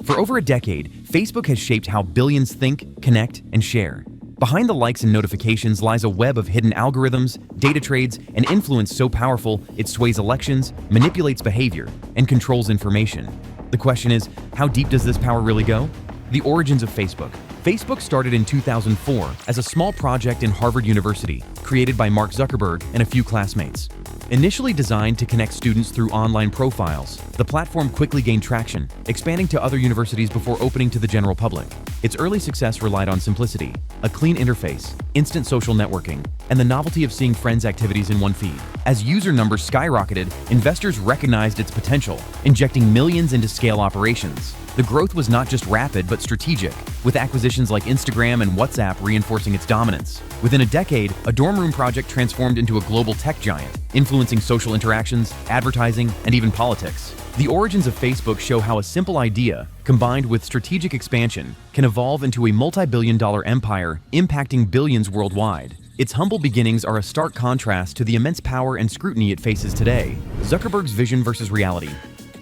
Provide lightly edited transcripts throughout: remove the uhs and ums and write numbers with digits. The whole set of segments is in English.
For over a decade, Facebook has shaped how billions think, connect, and share. Behind the likes and notifications lies a web of hidden algorithms, data trades, and influence so powerful it sways elections, manipulates behavior, and controls information. The question is, how deep does this power really go? The origins of Facebook. Facebook started in 2004 as a small project in Harvard University, created by Mark Zuckerberg and a few classmates. Initially designed to connect students through online profiles, the platform quickly gained traction, expanding to other universities before opening to the general public. Its early success relied on simplicity, a clean interface, instant social networking, and the novelty of seeing friends' activities in one feed. As user numbers skyrocketed, investors recognized its potential, injecting millions into scale operations. The growth was not just rapid but strategic, with acquisitions like Instagram and WhatsApp reinforcing its dominance. Within a decade, a dorm room project transformed into a global tech giant, influencing social interactions, advertising, and even politics. The origins of Facebook show how a simple idea, combined with strategic expansion, can evolve into a multi-billion-dollar empire impacting billions worldwide. Its humble beginnings are a stark contrast to the immense power and scrutiny it faces today. Zuckerberg's vision versus reality.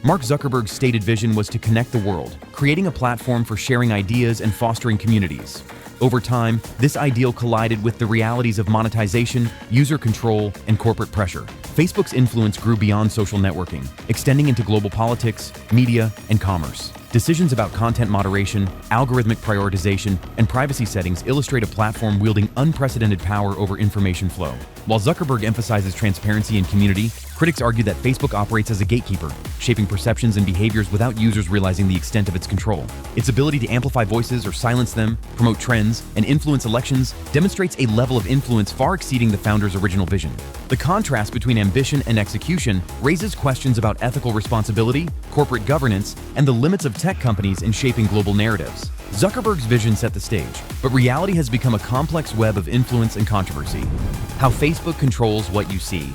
Mark Zuckerberg's stated vision was to connect the world, creating a platform for sharing ideas and fostering communities. Over time, this ideal collided with the realities of monetization, user control, and corporate pressure. Facebook's influence grew beyond social networking, extending into global politics, media, and commerce. Decisions about content moderation, algorithmic prioritization, and privacy settings illustrate a platform wielding unprecedented power over information flow. While Zuckerberg emphasizes transparency and community, critics argue that Facebook operates as a gatekeeper, shaping perceptions and behaviors without users realizing the extent of its control. Its ability to amplify voices or silence them, promote trends, and influence elections demonstrates a level of influence far exceeding the founder's original vision. The contrast between ambition and execution raises questions about ethical responsibility, corporate governance, and the limits of tech companies in shaping global narratives. Zuckerberg's vision set the stage, but reality has become a complex web of influence and controversy. How Facebook controls what you see.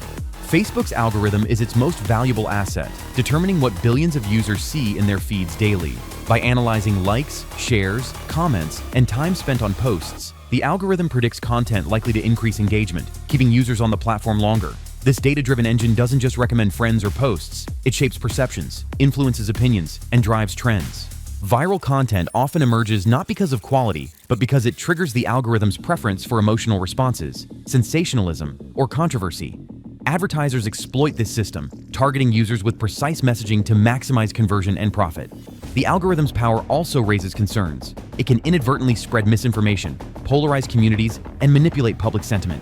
Facebook's algorithm is its most valuable asset, determining what billions of users see in their feeds daily. By analyzing likes, shares, comments, and time spent on posts, the algorithm predicts content likely to increase engagement, keeping users on the platform longer. This data-driven engine doesn't just recommend friends or posts, it shapes perceptions, influences opinions, and drives trends. Viral content often emerges not because of quality, but because it triggers the algorithm's preference for emotional responses, sensationalism, or controversy. Advertisers exploit this system, targeting users with precise messaging to maximize conversion and profit. The algorithm's power also raises concerns. It can inadvertently spread misinformation, polarize communities, and manipulate public sentiment.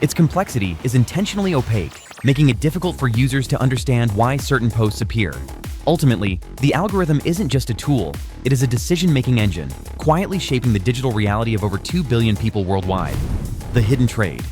Its complexity is intentionally opaque, making it difficult for users to understand why certain posts appear. Ultimately, the algorithm isn't just a tool, it is a decision-making engine, quietly shaping the digital reality of over 2 billion people worldwide. The hidden trade.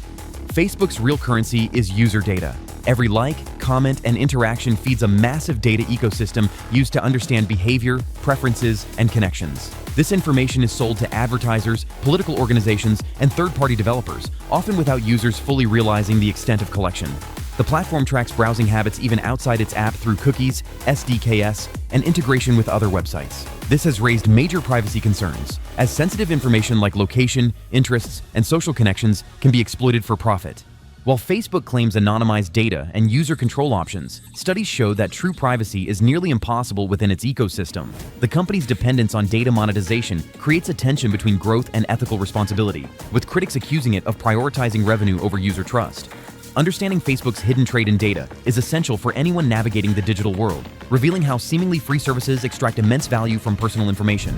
Facebook's real currency is user data. Every like, comment, and interaction feeds a massive data ecosystem used to understand behavior, preferences, and connections. This information is sold to advertisers, political organizations, and third-party developers, often without users fully realizing the extent of collection. The platform tracks browsing habits even outside its app through cookies, SDKs, and integration with other websites. This has raised major privacy concerns, as sensitive information like location, interests, and social connections can be exploited for profit. While Facebook claims anonymized data and user control options, studies show that true privacy is nearly impossible within its ecosystem. The company's dependence on data monetization creates a tension between growth and ethical responsibility, with critics accusing it of prioritizing revenue over user trust. Understanding Facebook's hidden trade in data is essential for anyone navigating the digital world, revealing how seemingly free services extract immense value from personal information.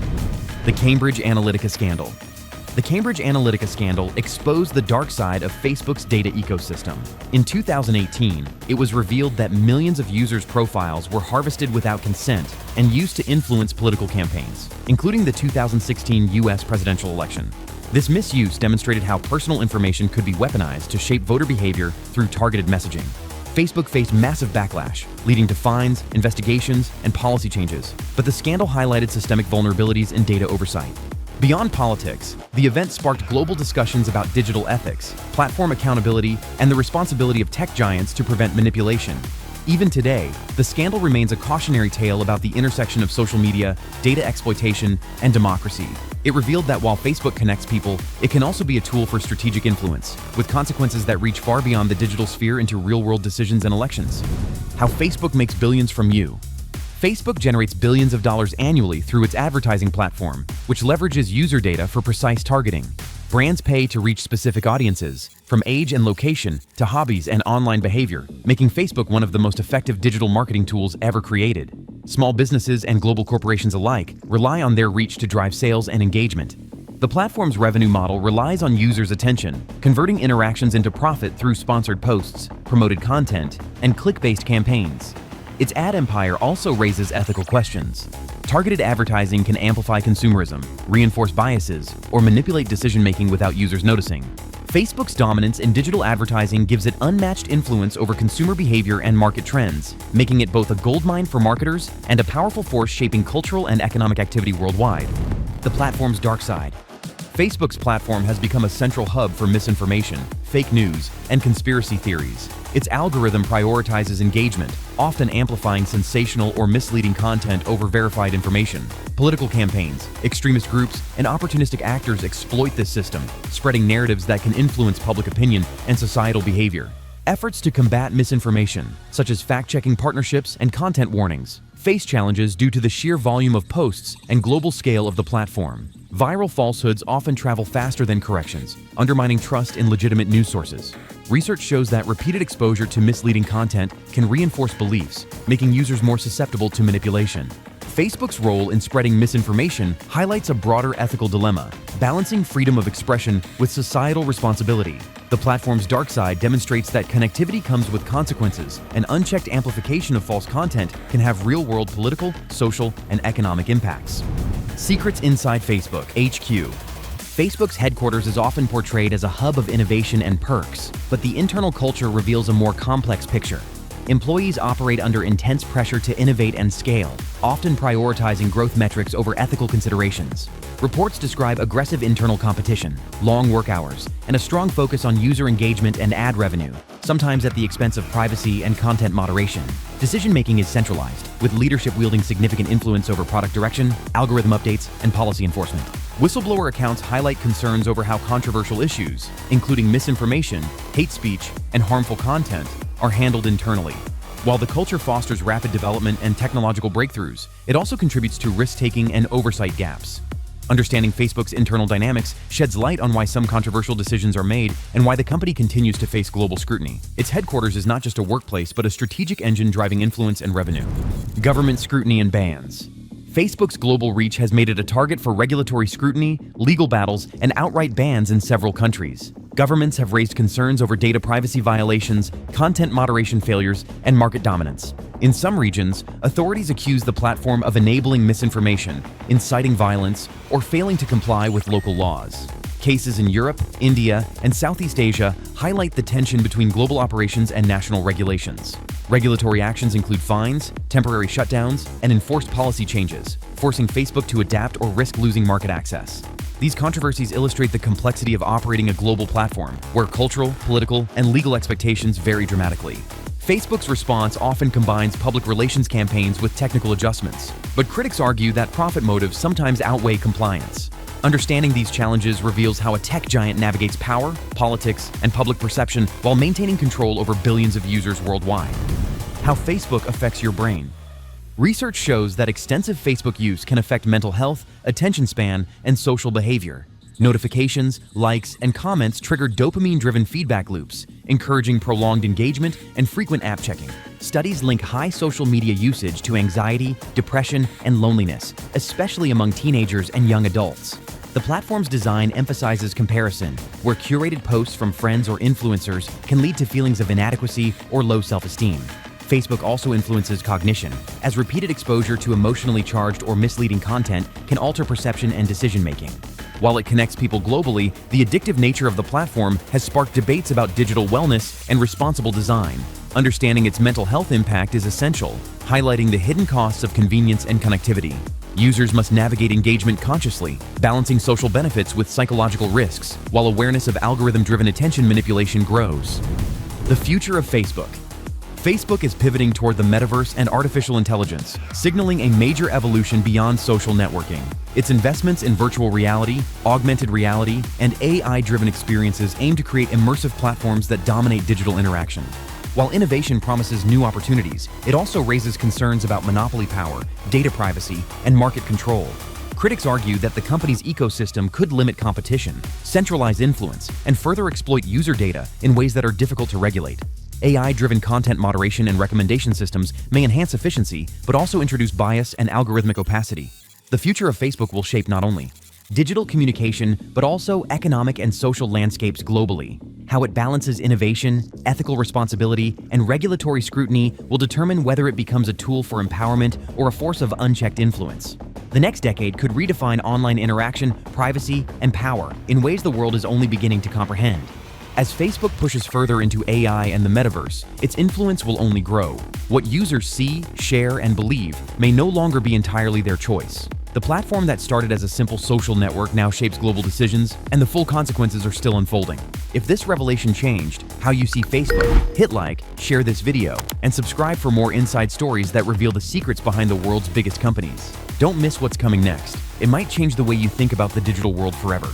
The Cambridge Analytica scandal. The Cambridge Analytica scandal exposed the dark side of Facebook's data ecosystem. In 2018, it was revealed that millions of users' profiles were harvested without consent and used to influence political campaigns, including the 2016 US presidential election. This misuse demonstrated how personal information could be weaponized to shape voter behavior through targeted messaging. Facebook faced massive backlash, leading to fines, investigations, and policy changes, but the scandal highlighted systemic vulnerabilities in data oversight. Beyond politics, the event sparked global discussions about digital ethics, platform accountability, and the responsibility of tech giants to prevent manipulation. Even today, the scandal remains a cautionary tale about the intersection of social media, data exploitation, and democracy. It revealed that while Facebook connects people, it can also be a tool for strategic influence, with consequences that reach far beyond the digital sphere into real-world decisions and elections. How Facebook makes billions from you. Facebook generates billions of dollars annually through its advertising platform, which leverages user data for precise targeting. Brands pay to reach specific audiences, from age and location to hobbies and online behavior, making Facebook one of the most effective digital marketing tools ever created. Small businesses and global corporations alike rely on their reach to drive sales and engagement. The platform's revenue model relies on users' attention, converting interactions into profit through sponsored posts, promoted content, and click-based campaigns. Its ad empire also raises ethical questions. Targeted advertising can amplify consumerism, reinforce biases, or manipulate decision-making without users noticing. Facebook's dominance in digital advertising gives it unmatched influence over consumer behavior and market trends, making it both a goldmine for marketers and a powerful force shaping cultural and economic activity worldwide. The platform's dark side. Facebook's platform has become a central hub for misinformation, fake news, and conspiracy theories. Its algorithm prioritizes engagement, often amplifying sensational or misleading content over verified information. Political campaigns, extremist groups, and opportunistic actors exploit this system, spreading narratives that can influence public opinion and societal behavior. Efforts to combat misinformation, such as fact-checking partnerships and content warnings, face challenges due to the sheer volume of posts and global scale of the platform. Viral falsehoods often travel faster than corrections, undermining trust in legitimate news sources. Research shows that repeated exposure to misleading content can reinforce beliefs, making users more susceptible to manipulation. Facebook's role in spreading misinformation highlights a broader ethical dilemma, balancing freedom of expression with societal responsibility. The platform's dark side demonstrates that connectivity comes with consequences, and unchecked amplification of false content can have real-world political, social, and economic impacts. Secrets inside Facebook, HQ. Facebook's headquarters is often portrayed as a hub of innovation and perks, but the internal culture reveals a more complex picture. Employees operate under intense pressure to innovate and scale, often prioritizing growth metrics over ethical considerations. Reports describe aggressive internal competition, long work hours, and a strong focus on user engagement and ad revenue, sometimes at the expense of privacy and content moderation. Decision-making is centralized, with leadership wielding significant influence over product direction, algorithm updates, and policy enforcement. Whistleblower accounts highlight concerns over how controversial issues, including misinformation, hate speech, and harmful content, are handled internally. While the culture fosters rapid development and technological breakthroughs, it also contributes to risk-taking and oversight gaps. Understanding Facebook's internal dynamics sheds light on why some controversial decisions are made and why the company continues to face global scrutiny. Its headquarters is not just a workplace, but a strategic engine driving influence and revenue. Government scrutiny and bans. Facebook's global reach has made it a target for regulatory scrutiny, legal battles, and outright bans in several countries. Governments have raised concerns over data privacy violations, content moderation failures, and market dominance. In some regions, authorities accuse the platform of enabling misinformation, inciting violence, or failing to comply with local laws. Cases in Europe, India, and Southeast Asia highlight the tension between global operations and national regulations. Regulatory actions include fines, temporary shutdowns, and enforced policy changes, forcing Facebook to adapt or risk losing market access. These controversies illustrate the complexity of operating a global platform, where cultural, political, and legal expectations vary dramatically. Facebook's response often combines public relations campaigns with technical adjustments, but critics argue that profit motives sometimes outweigh compliance. Understanding these challenges reveals how a tech giant navigates power, politics, and public perception while maintaining control over billions of users worldwide. How Facebook affects your brain. Research shows that extensive Facebook use can affect mental health, attention span, and social behavior. Notifications, likes, and comments trigger dopamine-driven feedback loops, encouraging prolonged engagement and frequent app checking. Studies link high social media usage to anxiety, depression, and loneliness, especially among teenagers and young adults. The platform's design emphasizes comparison, where curated posts from friends or influencers can lead to feelings of inadequacy or low self-esteem. Facebook also influences cognition, as repeated exposure to emotionally charged or misleading content can alter perception and decision-making. While it connects people globally, the addictive nature of the platform has sparked debates about digital wellness and responsible design. Understanding its mental health impact is essential, highlighting the hidden costs of convenience and connectivity. Users must navigate engagement consciously, balancing social benefits with psychological risks, while awareness of algorithm-driven attention manipulation grows. The future of Facebook. Facebook is pivoting toward the metaverse and artificial intelligence, signaling a major evolution beyond social networking. Its investments in virtual reality, augmented reality, and AI-driven experiences aim to create immersive platforms that dominate digital interaction. While innovation promises new opportunities, it also raises concerns about monopoly power, data privacy, and market control. Critics argue that the company's ecosystem could limit competition, centralize influence, and further exploit user data in ways that are difficult to regulate. AI-driven content moderation and recommendation systems may enhance efficiency, but also introduce bias and algorithmic opacity. The future of Facebook will shape not only digital communication, but also economic and social landscapes globally. How it balances innovation, ethical responsibility, and regulatory scrutiny will determine whether it becomes a tool for empowerment or a force of unchecked influence. The next decade could redefine online interaction, privacy, and power in ways the world is only beginning to comprehend. As Facebook pushes further into AI and the metaverse, its influence will only grow. What users see, share, and believe may no longer be entirely their choice. The platform that started as a simple social network now shapes global decisions, and the full consequences are still unfolding. If this revelation changed how you see Facebook, hit like, share this video, and subscribe for more inside stories that reveal the secrets behind the world's biggest companies. Don't miss what's coming next. It might change the way you think about the digital world forever.